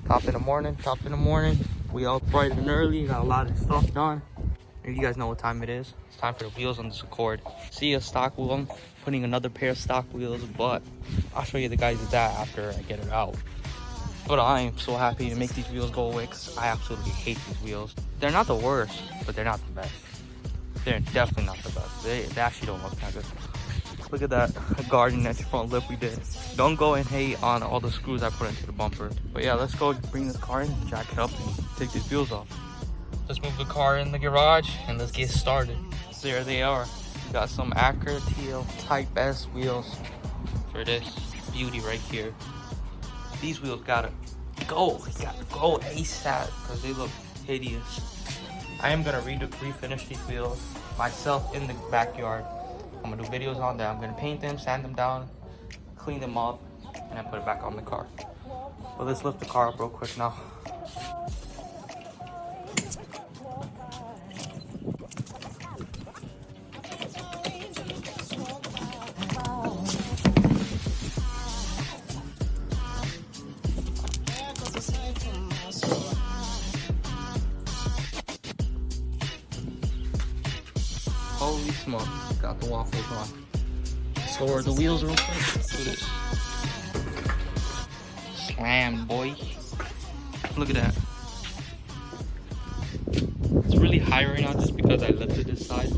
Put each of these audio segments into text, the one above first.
Top in the morning. We out bright and early, got a lot of stuff done. And you guys know what time it is. It's time for the wheels on this Accord. See a stock wheel, I'm putting another pair of stock wheels, but I'll show you the guys of that after I get it out. But I am so happy to make these wheels go away because I absolutely hate these wheels. They're not the worst, but they're not the best. They're definitely not the best. They actually don't look that good. Look at that garden edge front lip we did. Don't go and hate on all the screws I put into the bumper. But yeah, let's go bring this car in, jack it up, and take these wheels off. Let's move the car in the garage and let's get started. There they are. We got some Acura TL Type S wheels for this beauty right here. These wheels gotta go. They gotta go ASAP because they look hideous. I am gonna refinish these wheels myself in the backyard. I'm gonna do videos on that. I'm gonna paint them, sand them down, clean them up, and then put it back on the car. But let's lift the car up real quick now. Holy smokes, got the waffles on. Let's lower the wheels real quick. Look at this. Slam, boy. Look at that. It's really high right now just because I lifted this side.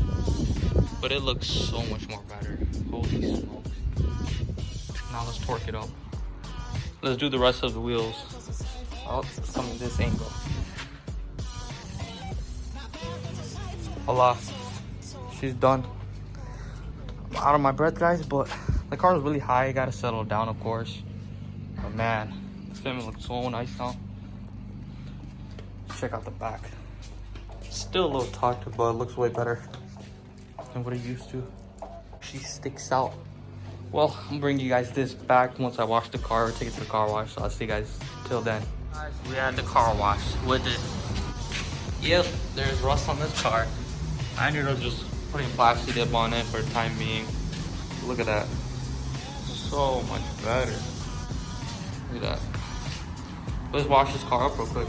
But it looks so much more better. Holy smokes. Now let's torque it up. Let's do the rest of the wheels. Oh, it's coming this angle. Allah. She's done. I'm out of my breath, guys, but the car is really high. I gotta settle it down, of course. But man, the film looks so nice now. Let's check out the back. Still a little tucked, but it looks way better than what it used to. She sticks out. Well, I'm bringing you guys this back once I wash the car or take it to the car wash. So I'll see you guys till then. Guys, we had the car wash with it. Yep, there's rust on this car. I ended up just putting plastic dip on it for the time being. Look at that. So much better. Look at that. Let's wash this car up real quick.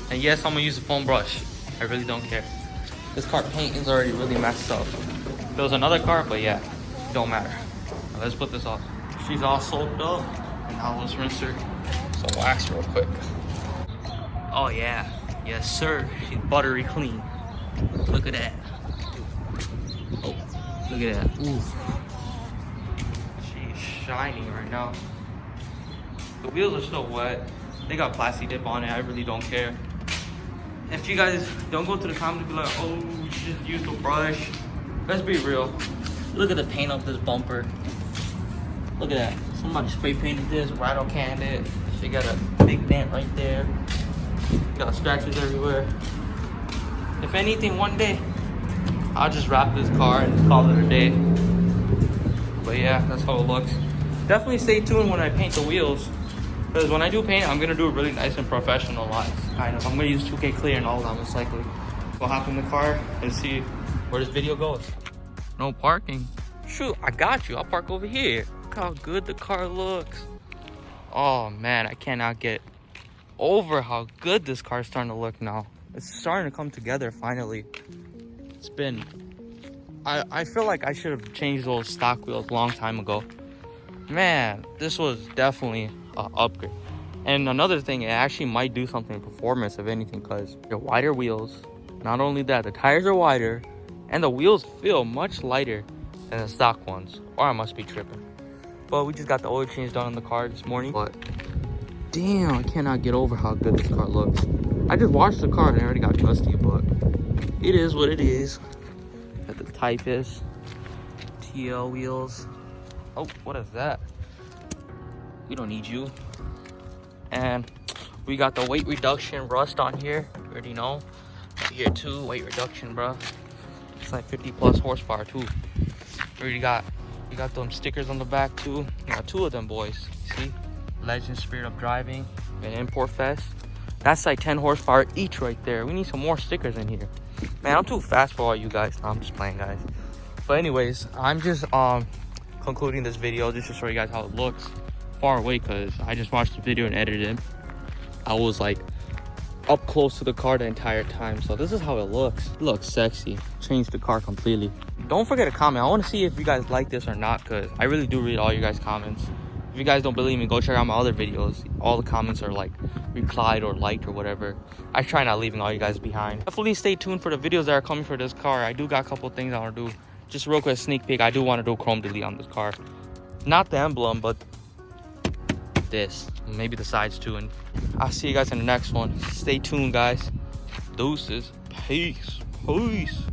And yes, I'm gonna use a foam brush. I really don't care. This car paint is already really messed up. There was another car, but yeah, it don't matter. Now let's put this off. She's all soaked up, and now let's rinse her. So wax real quick. Oh yeah, yes sir. She's buttery clean. Look at that. Oh, look at that. Ooh. She's shining right now. The wheels are still wet. They got plastic dip on it. I really don't care. If you guys don't go to the comments and be like, oh, you should use the brush. Let's be real. Look at the paint of this bumper. Look at that. Somebody spray painted this, rattle canned it. She got a big dent right there. Got scratches everywhere. If anything, one day, I'll just wrap this car and call it a day. But yeah, that's how it looks. Definitely stay tuned when I paint the wheels. Because when I do paint, I'm going to do it really nice and professionalized. Kind of. I'm going to use 2K Clear and all that, most likely. We'll hop in the car and see where this video goes. No parking. Shoot, I got you. I'll park over here. Look how good the car looks. Oh, man. I cannot get over how good this car is starting to look now. It's starting to come together, finally. It's been... I feel like I should have changed those stock wheels a long time ago. Man, this was definitely an upgrade. And another thing, it actually might do something in performance, if anything, because they're wider wheels. Not only that, the tires are wider, and the wheels feel much lighter than the stock ones. Or I must be tripping. But we just got the oil change done on the car this morning. But damn, I cannot get over how good this car looks. I just washed the car and it already got dusty, but it is what it is. Got the Type S TL wheels. Oh, what is that? We don't need you. And we got the weight reduction rust on here. You already know. Here too, weight reduction, bro. It's like 50 plus horsepower too. We got them stickers on the back too. We got 2 of them boys. See? Legend Spirit of Driving. and Import Fest. That's like 10 horsepower each right there. We need some more stickers in here. Man, I'm too fast for all you guys. No, I'm just playing, guys. But anyways, I'm just concluding this video just to show you guys how it looks far away, because I just watched the video and edited it. I was like up close to the car the entire time. So this is how it looks. It looks sexy. Changed the car completely. Don't forget to comment. I want to see if you guys like this or not, because I really do read all you guys' comments. If you guys don't believe me, go check out my other videos. All the comments are like replied or liked or whatever. I try not leaving all you guys behind. Definitely stay tuned for the videos that are coming for this car. I do got a couple of things I want to do. Just real quick sneak peek. I do want to do chrome delete on this car. Not the emblem, but this. Maybe the sides too. And I'll see you guys in the next one. Stay tuned, guys. Deuces. Peace. Peace.